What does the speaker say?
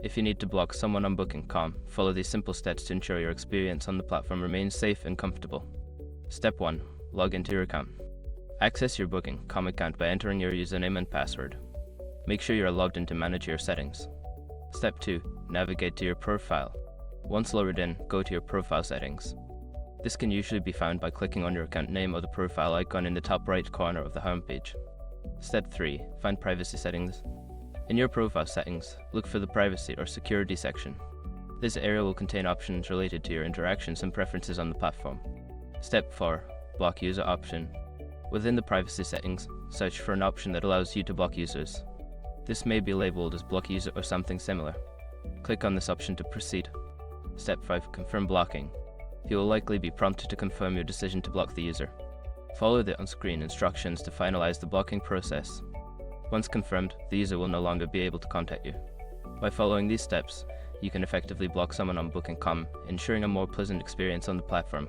If you need to block someone on Booking.com, follow these simple steps to ensure your experience on the platform remains safe and comfortable. Step 1. Log into your account. Access your Booking.com account by entering your username and password. Make sure you are logged in to manage your settings. Step 2. Navigate to your profile. Once logged in, go to your profile settings. This can usually be found by clicking on your account name or the profile icon in the top right corner of the homepage. Step 3. Find privacy settings. In your profile settings, look for the privacy or security section. This area will contain options related to your interactions and preferences on the platform. Step 4. Block user option. Within the privacy settings, search for an option that allows you to block users. This may be labeled as block user or something similar. Click on this option to proceed. Step 5. Confirm blocking. You will likely be prompted to confirm your decision to block the user. Follow the on-screen instructions to finalize the blocking process. Once confirmed, the user will no longer be able to contact you. By following these steps, you can effectively block someone on Booking.com, ensuring a more pleasant experience on the platform.